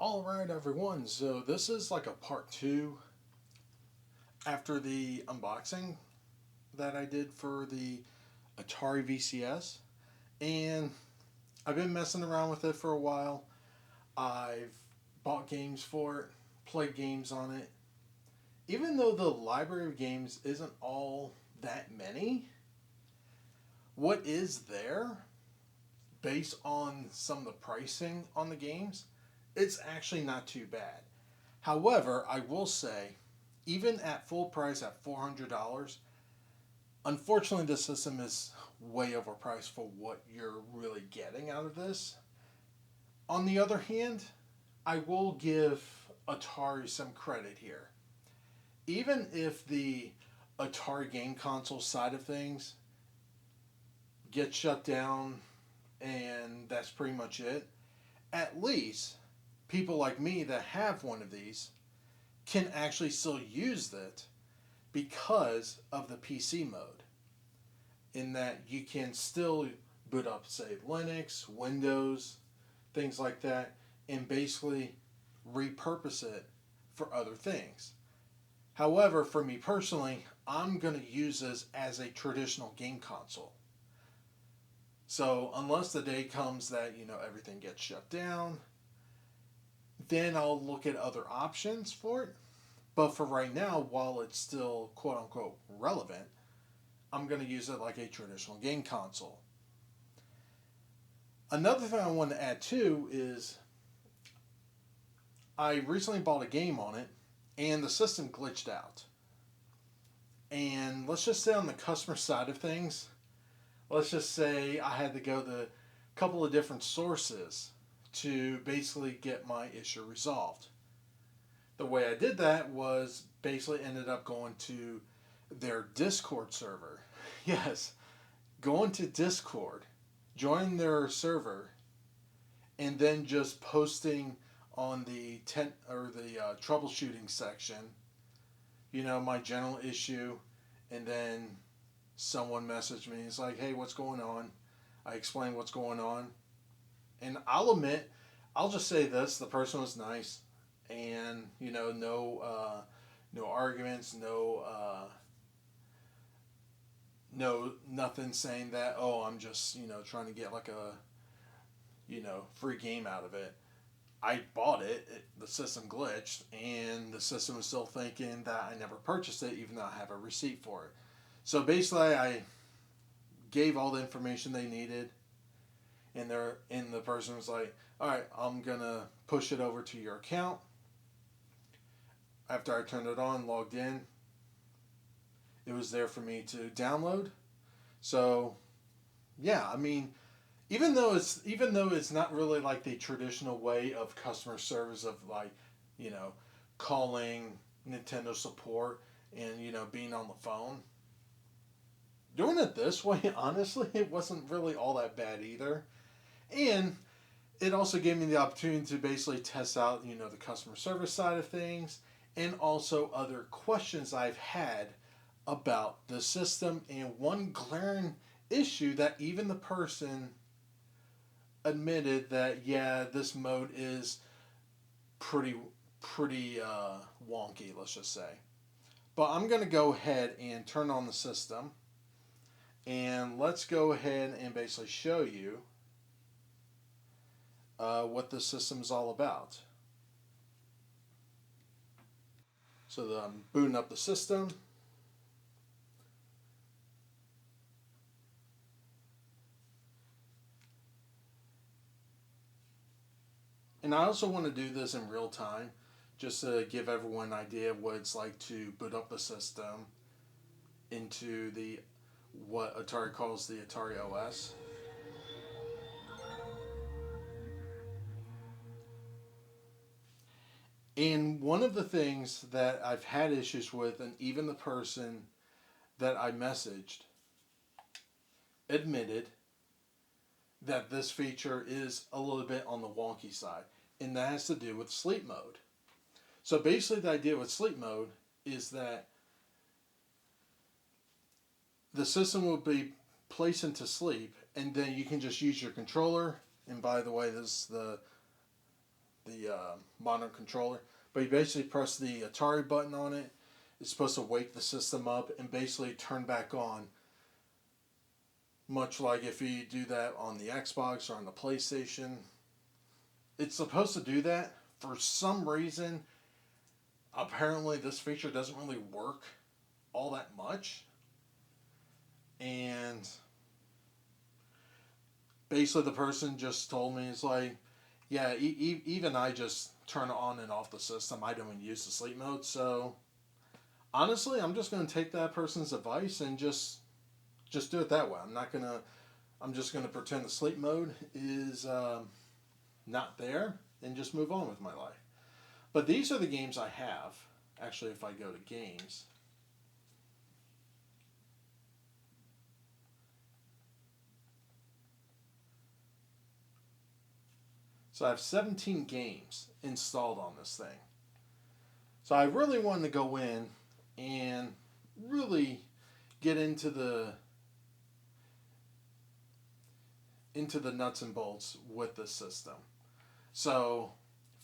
Alright, everyone, so this is like a part two after the unboxing that I did for the Atari VCS. And I've been messing around with it for a while. I've bought games for it, played games on it. Even though the library of games isn't all that many, what is there, based on some of the pricing on the games, it's actually not too bad. However, I will say, even at full price at $400, unfortunately, the system is way overpriced for what you're really getting out of this. On the other hand, I will give Atari some credit here. Even if the Atari game console side of things gets shut down and that's pretty much it, at least people like me that have one of these can actually still use it because of the PC mode. In that you can still boot up, say, Linux, Windows, things like that, and basically repurpose it for other things. However, for me personally, I'm going to use this as a traditional game console. So, unless the day comes that, everything gets shut down, then I'll look at other options for it. But for right now, while it's still quote unquote relevant, I'm going to use it like a traditional game console. Another thing I want to add too is I recently bought a game on it and the system glitched out. And let's just say on the customer side of things, let's just say I had to go to a couple of different sources to basically get my issue resolved. The way I did that was basically ended up going to their Discord server. Yes, going to Discord, joining their server, and then just posting on the troubleshooting section, my general issue, and then someone messaged me. It's like, hey, what's going on? I explained what's going on, and I'll admit, I'll just say this: the person was nice, and no arguments, no nothing saying that, oh, I'm just trying to get like a free game out of it. I bought it, the system glitched, and the system was still thinking that I never purchased it, even though I have a receipt for it. So basically, I gave all the information they needed, and the person was like, all right, I'm gonna push it over to your account. After I turned it on, logged in, it was there for me to download. So, yeah, I mean, even though it's not really like the traditional way of customer service of like, you know, calling Nintendo support and being on the phone. Doing it this way, honestly, it wasn't really all that bad either. And it also gave me the opportunity to basically test out, the customer service side of things and also other questions I've had about the system. And one glaring issue that even the person admitted that, yeah, this mode is pretty wonky, let's just say. But I'm going to go ahead and turn on the system, and let's go ahead and basically show you what the system's all about. So I'm booting up the system. And I also want to do this in real time, just to give everyone an idea of what it's like to boot up the system into the what Atari calls the Atari OS. And one of the things that I've had issues with, and even the person that I messaged admitted that this feature is a little bit on the wonky side, and that has to do with sleep mode. So basically, the idea with sleep mode is that the system will be placed into sleep, and then you can just use your controller. And by the way, this is the modern controller. But you basically press the Atari button on it. It's supposed to wake the system up and basically turn back on. Much like if you do that on the Xbox or on the PlayStation. It's supposed to do that. For some reason, apparently this feature doesn't really work all that much. And basically the person just told me, it's like, yeah, even I just turn on and off the system. I don't even use the sleep mode. So honestly, I'm just going to take that person's advice and just do it that way. I'm just going to pretend the sleep mode is not there and just move on with my life. But these are the games I have. Actually, if I go to games, so I have 17 games installed on this thing. So I really wanted to go in and really get into the nuts and bolts with the system. So,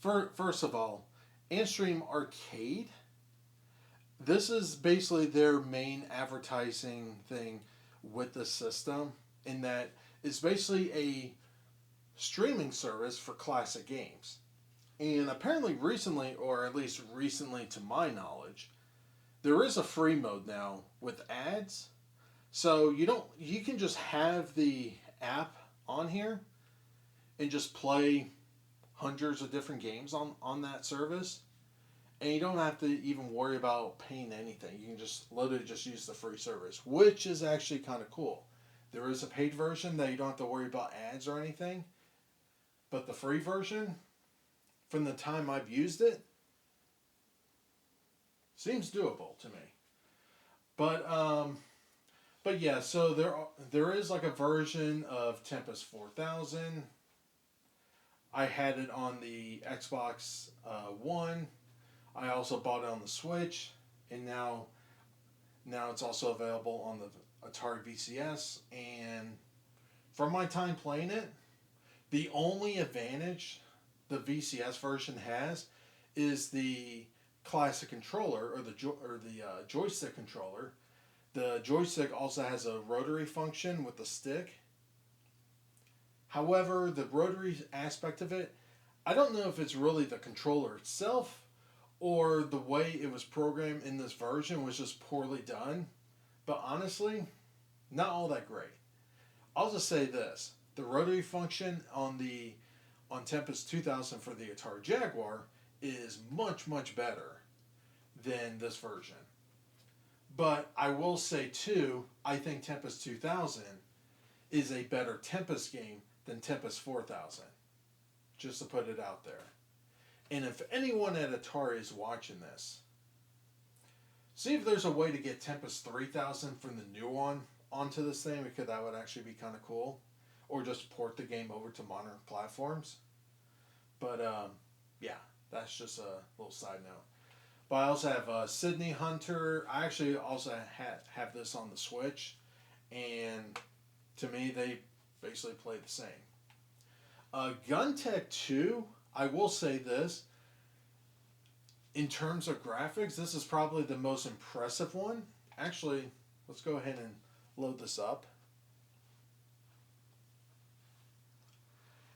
first of all, Antstream Arcade. This is basically their main advertising thing with the system, in that it's basically a streaming service for classic games. And apparently, recently, or at least recently to my knowledge, there is a free mode now with ads. So you can just have the app on here and just play hundreds of different games on that service. And you don't have to even worry about paying anything. You can just literally just use the free service, which is actually kind of cool. There is a paid version that you don't have to worry about ads or anything. But the free version, from the time I've used it, seems doable to me. But yeah, so there is like a version of Tempest 4000. I had it on the Xbox One. I also bought it on the Switch, and now it's also available on the Atari VCS. And from my time playing it, the only advantage the VCS version has is the classic controller, or the joystick controller. The joystick also has a rotary function with the stick. However, the rotary aspect of it, I don't know if it's really the controller itself or the way it was programmed in this version was just poorly done. But honestly, not all that great. I'll just say this: the rotary function on Tempest 2000 for the Atari Jaguar is much better than this version. But I will say too, I think Tempest 2000 is a better Tempest game than Tempest 4000. Just to put it out there. And if anyone at Atari is watching this, see if there's a way to get Tempest 3000 from the new one onto this thing, because that would actually be kind of cool. Or just port the game over to modern platforms. But yeah, that's just a little side note. But I also have Sydney Hunter. I actually also have this on the Switch. And to me, they basically play the same. Gun Tech 2, I will say this. In terms of graphics, this is probably the most impressive one. Actually, let's go ahead and load this up.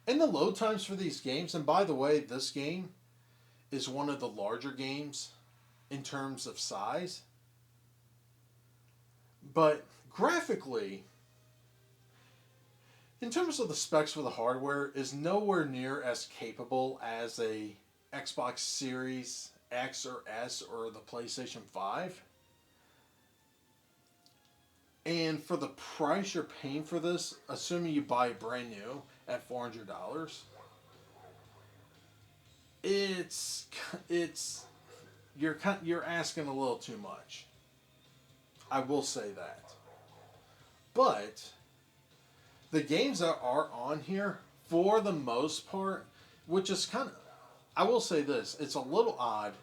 And the load times for these games, and by the way, this game is one of the larger games in terms of size. But graphically, in terms of the specs for the hardware, is nowhere near as capable as a Xbox Series X or S or the PlayStation 5. And for the price you're paying for this, assuming you buy it brand new at $400, you're asking a little too much. I will say that. But the games that are on here, for the most part, which is kind of, I will say this, it's a little odd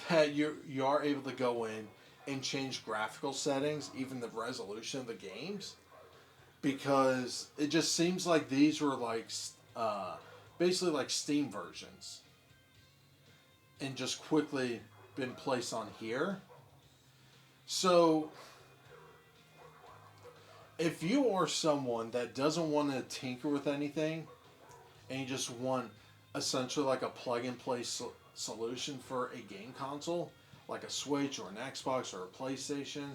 that you are able to go in and change graphical settings, even the resolution of the games, because it just seems like these were like basically like Steam versions. and just quickly been placed on here. So if you are someone that doesn't want to tinker with anything and you just want essentially like a plug and play solution for a game console, like a Switch or an Xbox or a PlayStation,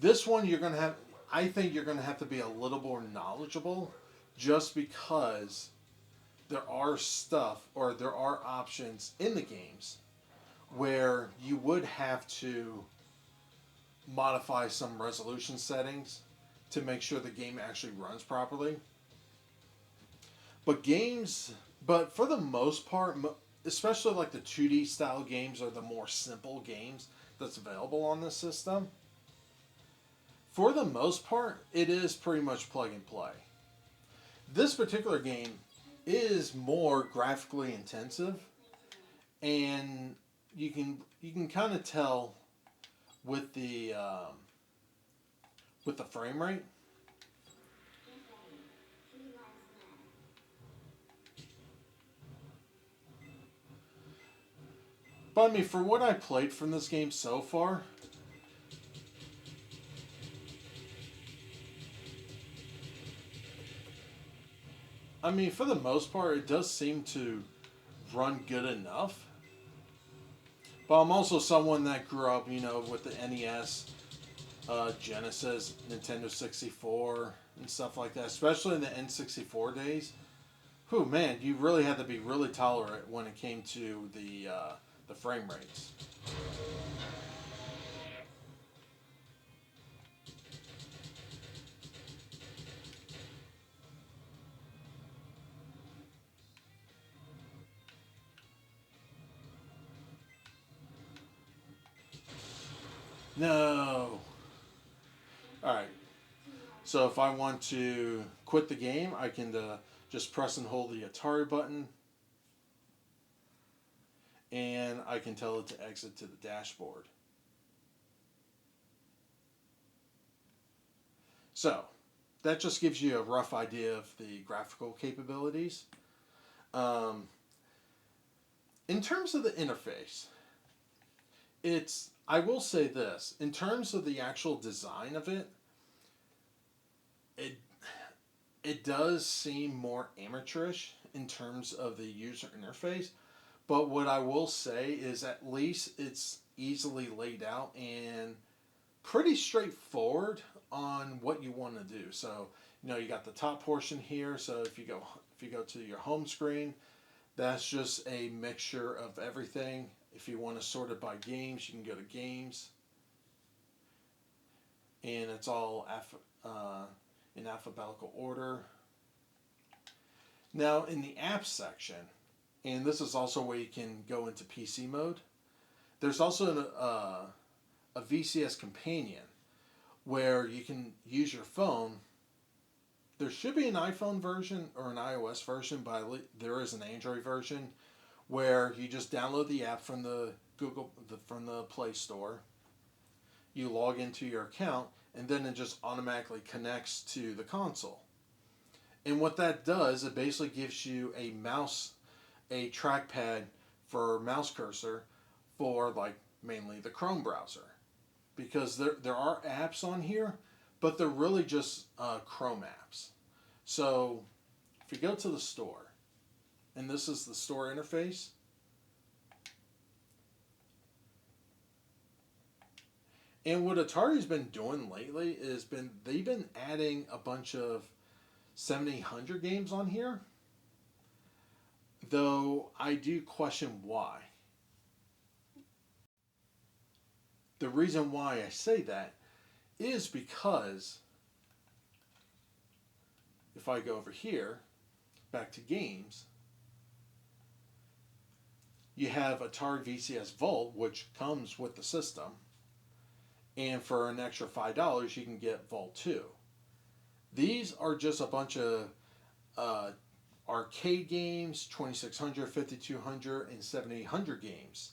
this one you're going to have, I think you're going to have to be a little more knowledgeable just because there are stuff or there are options in the games where you would have to modify some resolution settings to make sure the game actually runs properly. But for the most part, especially like the 2D style games or the more simple games that's available on this system, for the most part, it is pretty much plug and play. This particular game is more graphically intensive, and you can kind of tell with the frame rate. But I mean, for what I played from this game so far, I mean, for the most part, it does seem to run good enough. But I'm also someone that grew up, with the NES, Genesis, Nintendo 64, and stuff like that, especially in the N64 days. Whew, man, you really had to be really tolerant when it came to the frame rates. No. All right. So if I want to quit the game, I can just press and hold the Atari button, and I can tell it to exit to the dashboard. So that just gives you a rough idea of the graphical capabilities. Um, in terms of the interface, I will say this, in terms of the actual design of it, it it does seem more amateurish in terms of the user interface. But what I will say is at least it's easily laid out and pretty straightforward on what you want to do. So, you got the top portion here. So if you go to your home screen, that's just a mixture of everything. If you want to sort it by games, you can go to games, and it's all in alphabetical order. Now, in the apps section, and this is also where you can go into PC mode, there's also a VCS companion where you can use your phone. There should be an iPhone version or an iOS version, but there is an Android version where you just download the app from from the Play Store. You log into your account, and then it just automatically connects to the console. And what that does, it basically gives you a trackpad for mouse cursor for like mainly the Chrome browser, because there are apps on here, but they're really just Chrome apps. So if you go to the store, and this is the store interface, and what Atari's been doing lately is they've been adding a bunch of 7800 games on here, though I do question why. The reason why I say that is because if I go over here, back to games, you have Atari VCS Vault, which comes with the system, and for an extra $5, you can get Vault 2. These are just a bunch of uh, arcade games, 2600, 5200, and 7800 games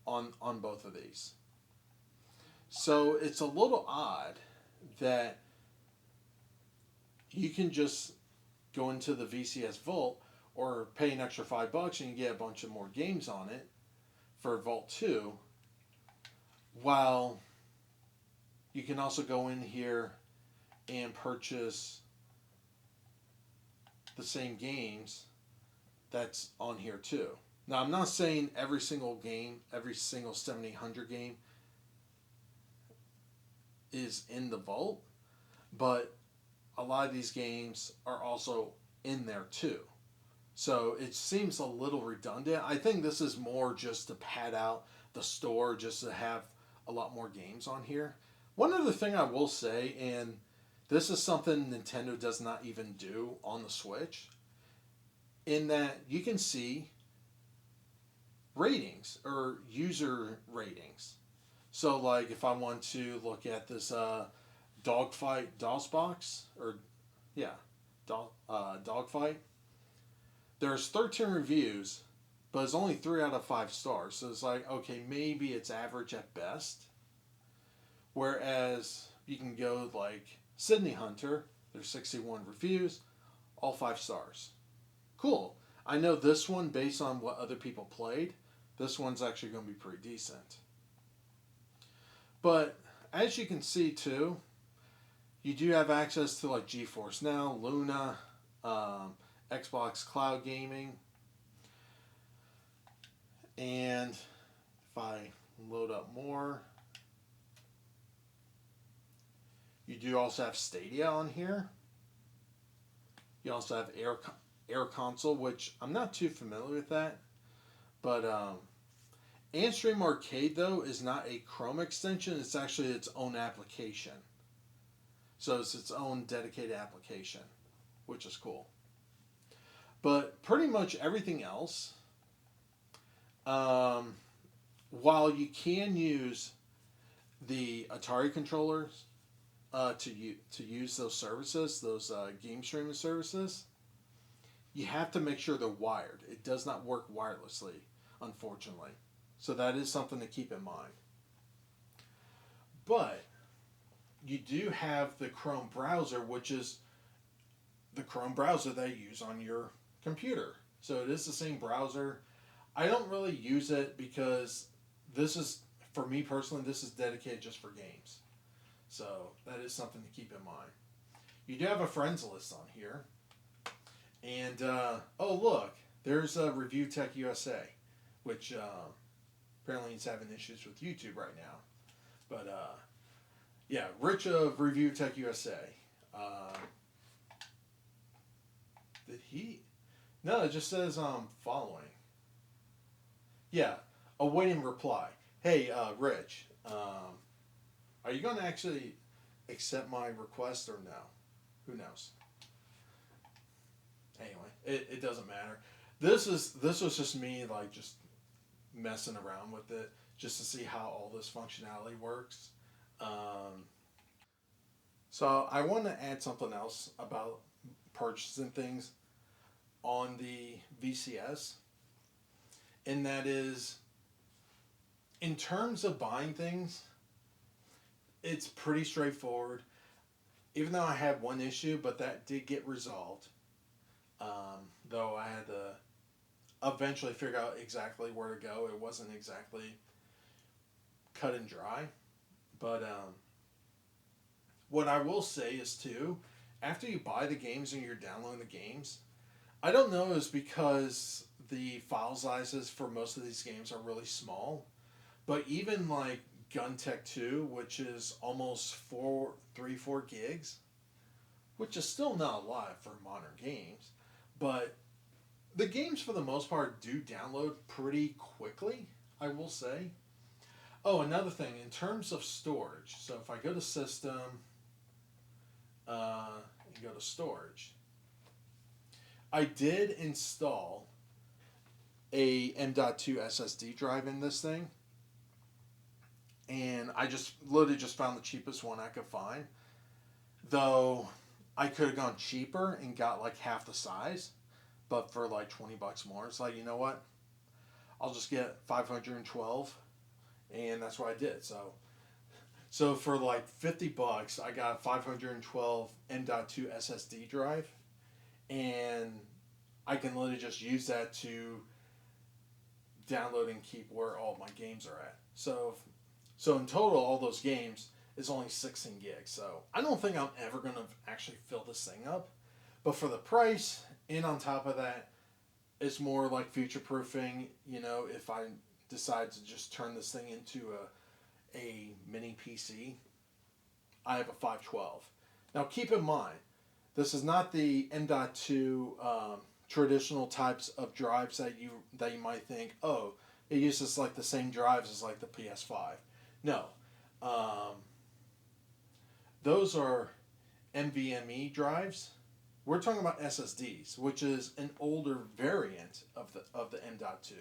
on both of these. So it's a little odd that you can just go into the VCS Vault or pay an extra $5 and you get a bunch of more games on it for Vault 2. While you can also go in here and purchase the same games that's on here too. Now, I'm not saying every single game, every single 7800 game is in the vault, but a lot of these games are also in there too. So it seems a little redundant. I think this is more just to pad out the store, just to have a lot more games on here. One other thing I will say, and this is something Nintendo does not even do on the Switch, in that you can see ratings or user ratings. So, like, if I want to look at this Dogfight DOSBox, or yeah, Dogfight, there's 13 reviews, but it's only 3 out of 5 stars. So it's like, okay, maybe it's average at best. Whereas you can go like Sydney Hunter, there's 61 reviews, all 5 stars. Cool. I know this one, based on what other people played, this one's actually going to be pretty decent. But as you can see too, you do have access to like GeForce Now, Luna, Xbox Cloud Gaming, and if I load up more, you do also have Stadia on here. You also have Air Console, which I'm not too familiar with that, but AndStream Arcade though is not a Chrome extension; it's actually its own application. So it's its own dedicated application, which is cool. But pretty much everything else, while you can use the Atari controllers to use those services, those game streaming services, you have to make sure they're wired. It does not work wirelessly, unfortunately. So that is something to keep in mind. But you do have the Chrome browser, which is the Chrome browser that you use on your computer. So it is the same browser. I don't really use it because this is, for me personally, this is dedicated just for games. So that is something to keep in mind. You do have a friends list on here. And, oh look, there's Review Tech USA, which apparently he's having issues with YouTube right now. But, yeah, Rich of Review Tech USA. Did he? No, it just says following. Yeah, awaiting reply. Hey, Rich, are you going to actually accept my request or no? Who knows? Anyway, it doesn't matter. This was just me like just messing around with it just to see how all this functionality works. So I want to add something else about purchasing things on the VCS, and that is, in terms of buying things, it's pretty straightforward. Even though I had one issue, but that did get resolved. Though I had to eventually figure out exactly where to go. It wasn't exactly cut and dry. But what I will say is too, after you buy the games and you're downloading the games, I don't know if it's because the file sizes for most of these games are really small, but even like Gun Tech 2, which is almost 4 gigs, which is still not a lot for modern games, but the games for the most part do download pretty quickly, I will say. Oh, another thing, in terms of storage, so if I go to System and go to Storage, I did install a M.2 SSD drive in this thing, and I just literally just found the cheapest one I could find. Though I could have gone cheaper and got like half the size, but for like $20 more, it's like, you know what? I'll just get 512, and that's what I did. So for like $50, I got a 512 M.2 SSD drive, and I can literally just use that to download and keep where all my games are at. So in total, all those games is only 16 gigs. So I don't think I'm ever going to actually fill this thing up. But for the price, and on top of that, it's more like future proofing. You know, if I decide to just turn this thing into a mini PC, I have a 512. Now keep in mind, this is not the M.2 traditional types of drives that you might think, oh, it uses like the same drives as like the PS5. No, those are NVMe drives. We're talking about SSDs, which is an older variant of the M.2.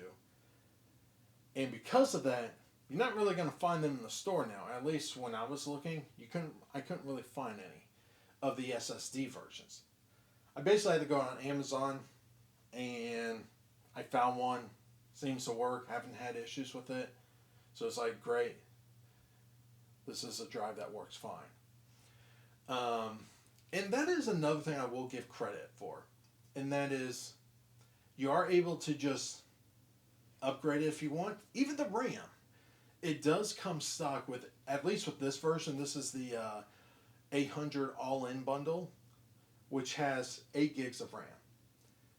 And because of that, you're not really going to find them in the store now. At least when I was looking, I couldn't really find any of the SSD versions. I basically had to go on Amazon, and I found one. Seems to work. Haven't had issues with it. So it's like, great. This is a drive that works fine. And that is another thing I will give credit for. And that is, you are able to just upgrade it if you want. Even the RAM. It does come stock with, at least with this version, this is the 800 all-in bundle, which has 8 gigs of RAM.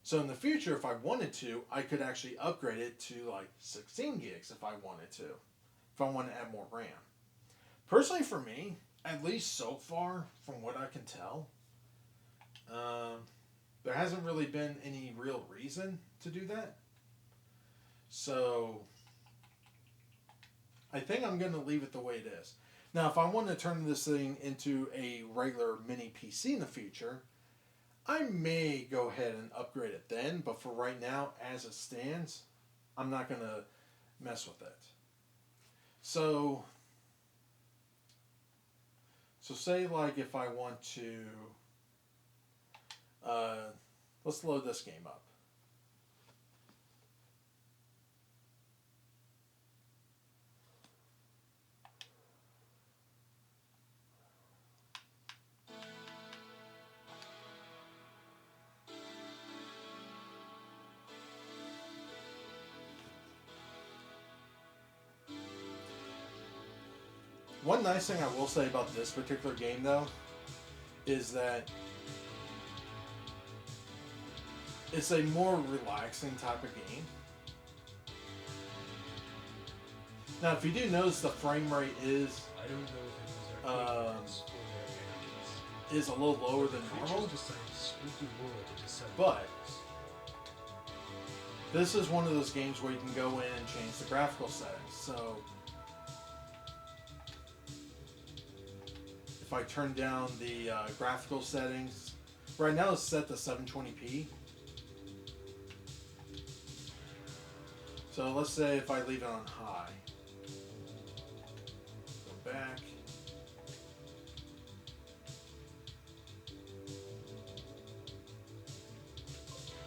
So in the future, if I wanted to, I could actually upgrade it to like 16 gigs if I wanted to. If I want to add more RAM. Personally for me, at least so far, from what I can tell, there hasn't really been any real reason to do that. So I think I'm going to leave it the way it is. Now, if I want to turn this thing into a regular mini PC in the future, I may go ahead and upgrade it then. But for right now, as it stands, I'm not going to mess with it. So say like if I want to, let's load this game up. One nice thing I will say about this particular game, though, is that it's a more relaxing type of game. Now, if you do notice, the frame rate is a little lower than normal, but this is one of those games where you can go in and change the graphical settings. So if I turn down the graphical settings, right now it's set to 720p. So let's say if I leave it on high, go back.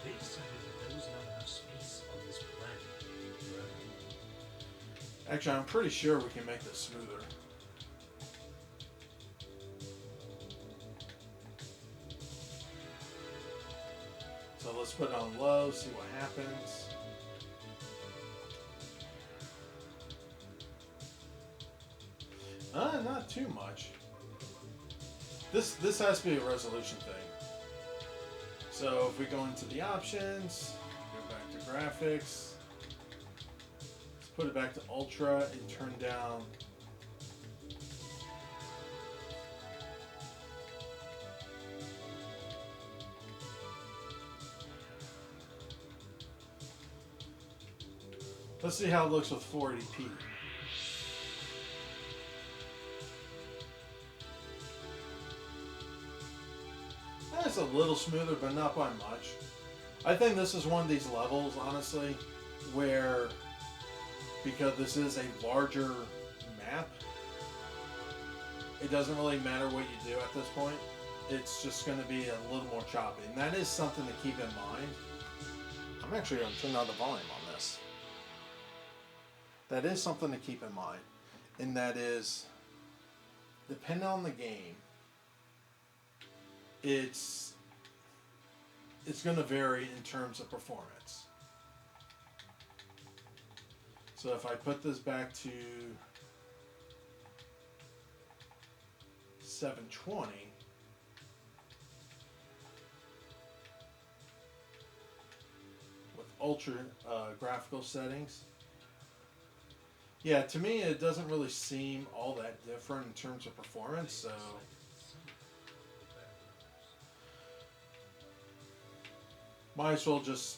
They decided that there was not enough space on this planet forever. Actually, I'm pretty sure we can make this smoother. So let's put it on low, see what happens. Not too much. This has to be a resolution thing. So if we go into the options, go back to graphics, let's put it back to ultra and turn down let's see how it looks with 480p. It's a little smoother, but not by much. I think this is one of these levels, honestly, where, because this is a larger map, it doesn't really matter what you do at this point. It's just going to be a little more choppy. And that is something to keep in mind. I'm actually going to turn down the volume on this. That is something to keep in mind. And that is, depending on the game, it's it's going to vary in terms of performance. So if I put this back to 720, with ultra graphical settings, yeah, to me it doesn't really seem all that different in terms of performance. So might as well just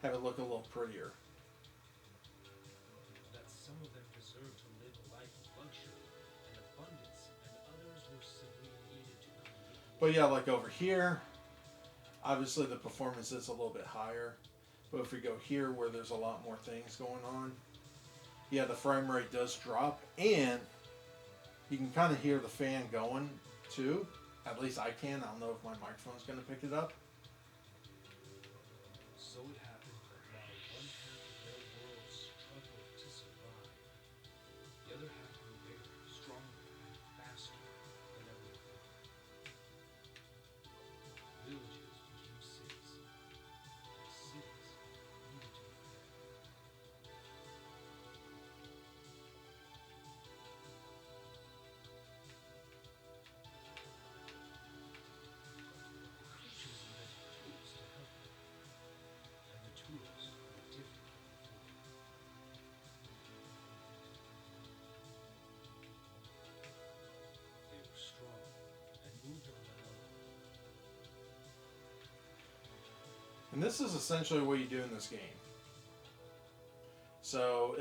have it look a little prettier. That some of them deserve to live a life of luxury and abundance, and others were simply needed to create. But yeah, like over here, obviously the performance is a little bit higher. But if we go here where there's a lot more things going on, yeah, the frame rate does drop, and you can kind of hear the fan going too. At least I can. I don't know if my microphone's going to pick it up. So it happened that while one half of their world struggled to survive, the other half grew bigger, stronger, and faster than ever before. Villages became cities, and cities needed to be fed. Creatures invented tools to help them, and the tools were different. They were strong and moved on their own. And this is essentially what you do in this game. So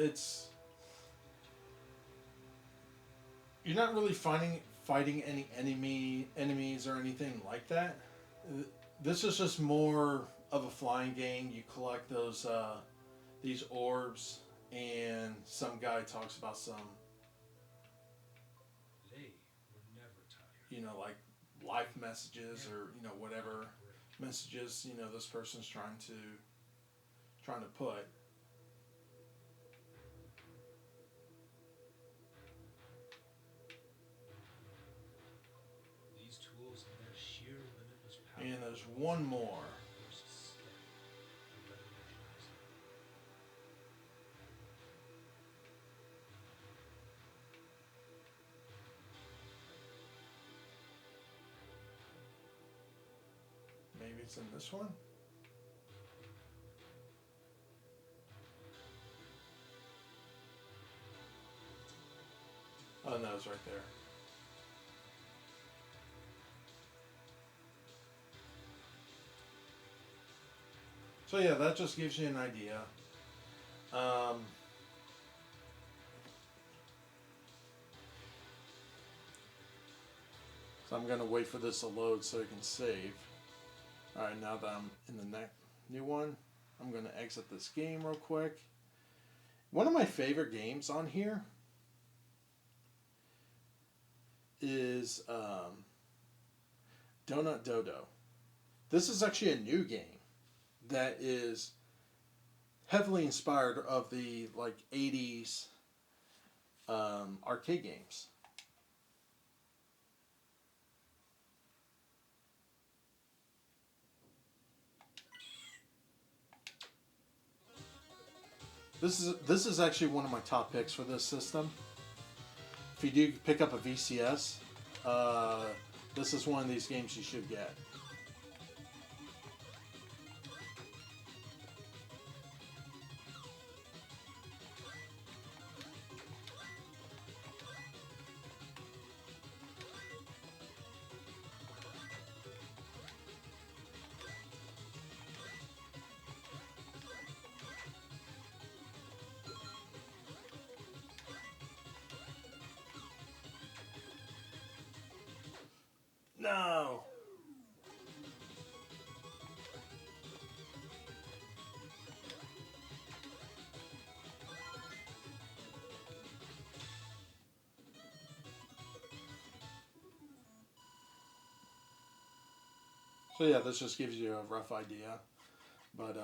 you're not really fighting any enemies or anything like that. This is just more of a flying game. You collect these orbs, and some guy talks about some, They were never tired. like life messages or whatever messages this person's trying to put. These tools and their sheer limitless power. And there's one more. First step to revolutionizing. Maybe it's in this one. Oh no, it's right there. So yeah, that just gives you an idea. So I'm gonna wait for this to load so it can save. Alright, now that I'm in the new one, I'm gonna exit this game real quick. One of my favorite games on here is Donut Dodo. This is actually a new game that is heavily inspired of the 80s arcade games. This is actually one of my top picks for this system. If you do pick up a VCS, this is one of these games you should get. No! So yeah, this just gives you a rough idea. But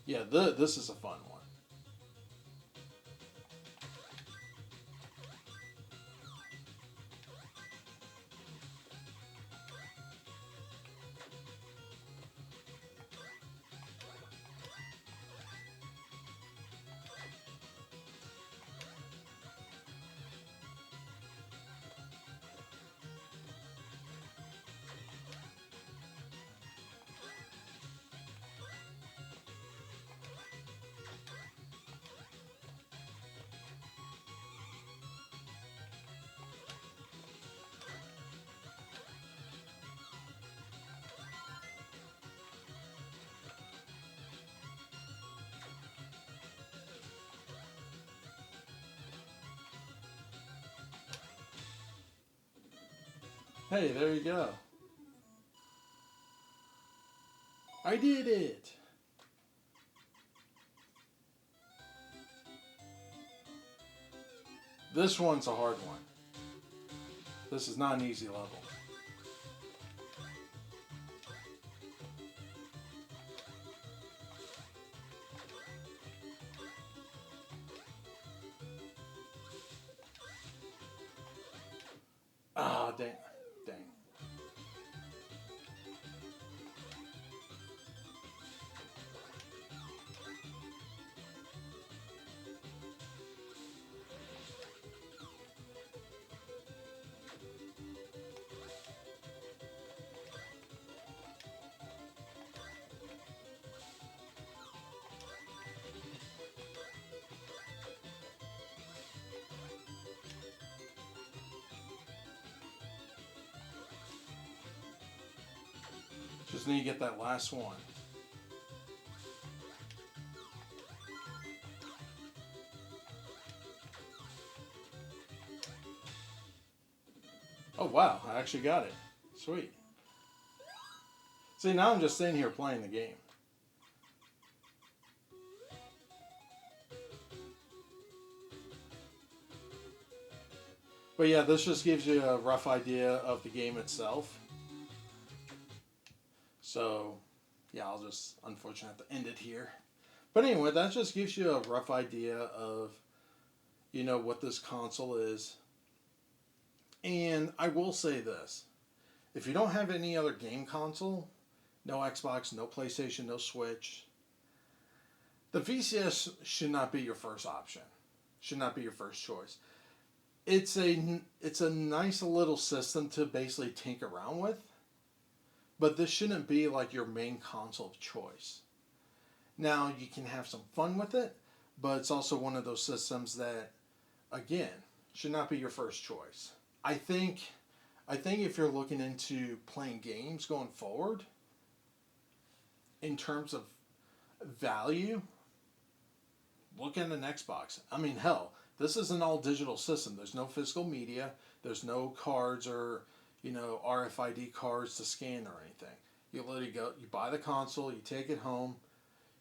yeah, this is a fun one. Hey, there you go. I did it. This one's a hard one. This is not an easy level. Ah, dang. Dang. Just need to get that last one. Oh, wow. I actually got it. Sweet. See, now I'm just sitting here playing the game. But yeah, this just gives you a rough idea of the game itself. So, yeah, I'll just unfortunately have to end it here. But anyway, that just gives you a rough idea of, what this console is. And I will say this. If you don't have any other game console, no Xbox, no PlayStation, no Switch, the VCS should not be your first option. Should not be your first choice. It's a nice little system to basically tinker around with, but this shouldn't be like your main console of choice. Now you can have some fun with it, but it's also one of those systems that, again, should not be your first choice. I think I think if you're looking into playing games going forward, in terms of value, look at an Xbox. I mean, hell, this is an all digital system. There's no physical media. There's no cards or RFID cards to scan or anything. You literally go. You buy the console. You take it home.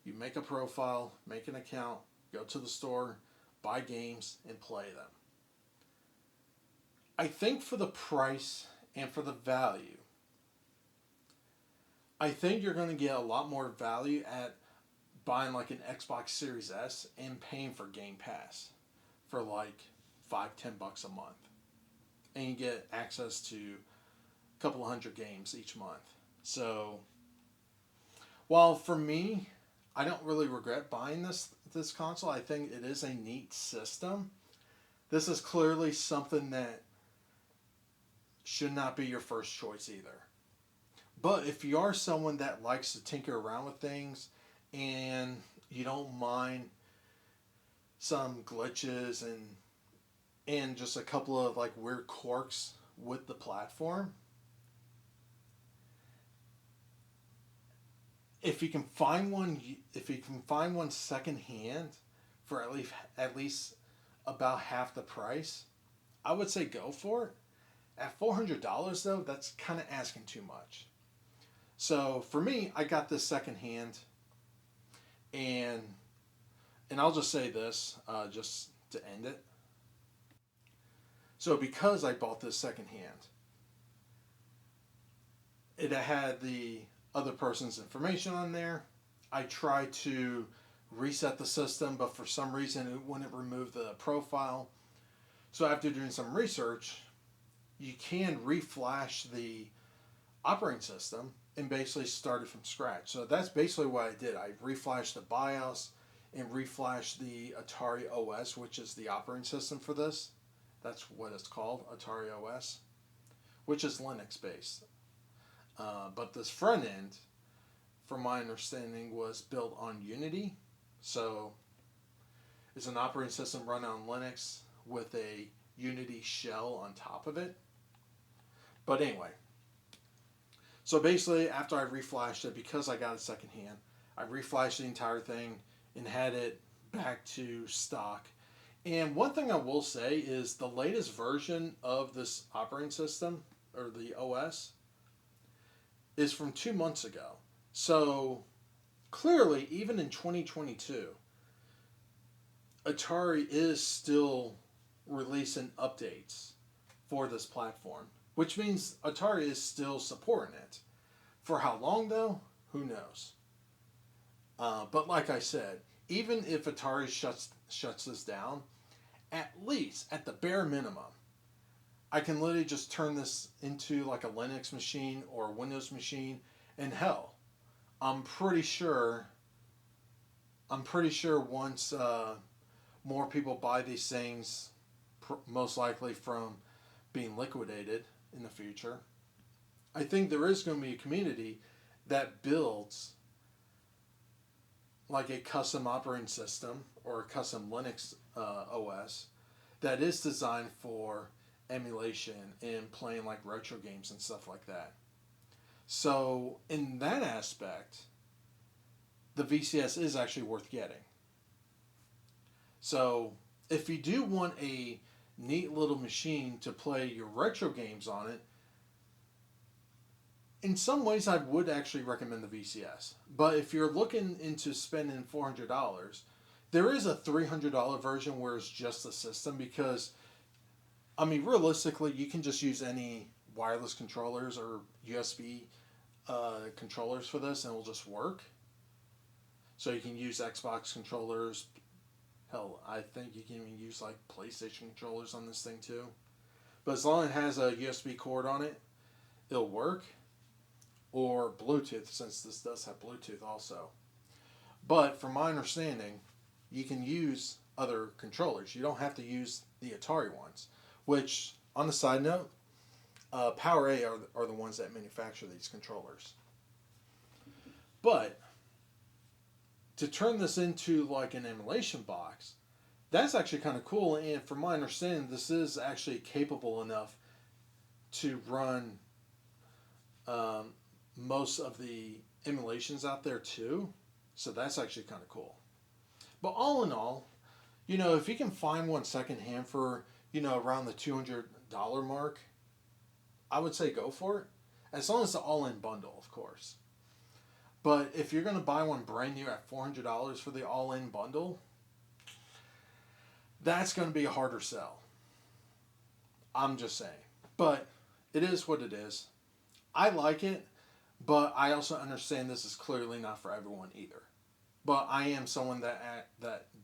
You make a profile. Make an account. Go to the store. Buy games and play them. I think for the price and for the value, I think you're going to get a lot more value at buying like an Xbox Series S and paying for Game Pass for like $5-10 a month, and you get access to a couple of hundred games each month. So, while for me, I don't really regret buying this console. I think it is a neat system. This is clearly something that should not be your first choice either. But if you are someone that likes to tinker around with things and you don't mind some glitches and just a couple of like weird quirks with the platform, if you can find one secondhand for at least about half the price, I would say go for it. At $400 though, that's kind of asking too much. So for me, I got this secondhand, and I'll just say this, just to end it. So because I bought this secondhand, it had the other person's information on there. I tried to reset the system, but for some reason it wouldn't remove the profile. So after doing some research, you can reflash the operating system and basically start it from scratch. So that's basically what I did. I reflashed the BIOS and reflashed the Atari OS, which is the operating system for this. That's what it's called, Atari OS, which is Linux based. But this front end, from my understanding, was built on Unity. So it's an operating system run on Linux with a Unity shell on top of it. But anyway, so basically, after I reflashed it, because I got it secondhand, I reflashed the entire thing and had it back to stock. And one thing I will say is the latest version of this operating system, or the OS is from 2 months ago. So clearly, even in 2022, Atari is still releasing updates for this platform, which means Atari is still supporting it. For how long, though, who knows? But like I said, even if Atari shuts this down, at least at the bare minimum, I can literally just turn this into like a Linux machine or a Windows machine, and hell, I'm pretty sure. I'm pretty sure once more people buy these things, most likely from being liquidated in the future, I think there is going to be a community that builds like a custom operating system or a custom Linux OS that is designed for emulation and playing like retro games and stuff like that. So, in that aspect, the VCS is actually worth getting. So, if you do want a neat little machine to play your retro games on it, in some ways I would actually recommend the VCS. But if you're looking into spending $400, there is a $300 version where it's just the system because, I mean, realistically, you can just use any wireless controllers or USB controllers for this and it will just work. So you can use Xbox controllers. Hell, I think you can even use like PlayStation controllers on this thing too. But as long as it has a USB cord on it, it'll work. Or Bluetooth, since this does have Bluetooth also. But from my understanding, you can use other controllers. You don't have to use the Atari ones. Which, on the side note, PowerA are the ones that manufacture these controllers. But to turn this into like an emulation box, that's actually kind of cool. And from my understanding, this is actually capable enough to run most of the emulations out there too. So that's actually kind of cool. But all in all, if you can find one secondhand for, around the $200 mark, I would say go for it. As long as it's an all-in bundle, of course. But if you're going to buy one brand new at $400 for the all-in bundle, that's going to be a harder sell. I'm just saying. But it is what it is. I like it, but I also understand this is clearly not for everyone either. But I am someone that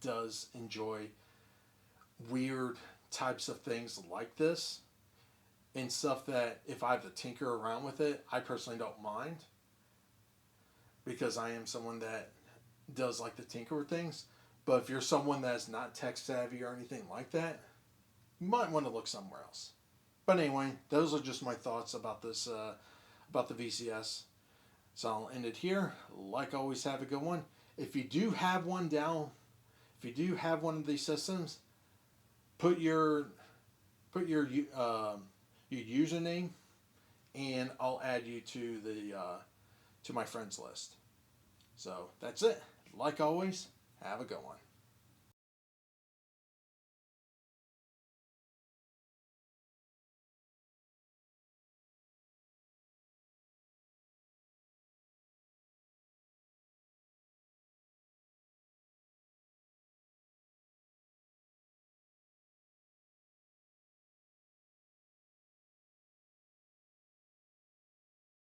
does enjoy weird types of things like this and stuff that if I have to tinker around with it, I personally don't mind. Because I am someone that does like to tinker with things. But if you're someone that's not tech savvy or anything like that, you might want to look somewhere else. But anyway, those are just my thoughts about this, about the VCS. So I'll end it here. Like always, have a good one. If you do have one if you do have one of these systems, put your username, and I'll add you to to my friends list. So that's it. Like always, have a good one.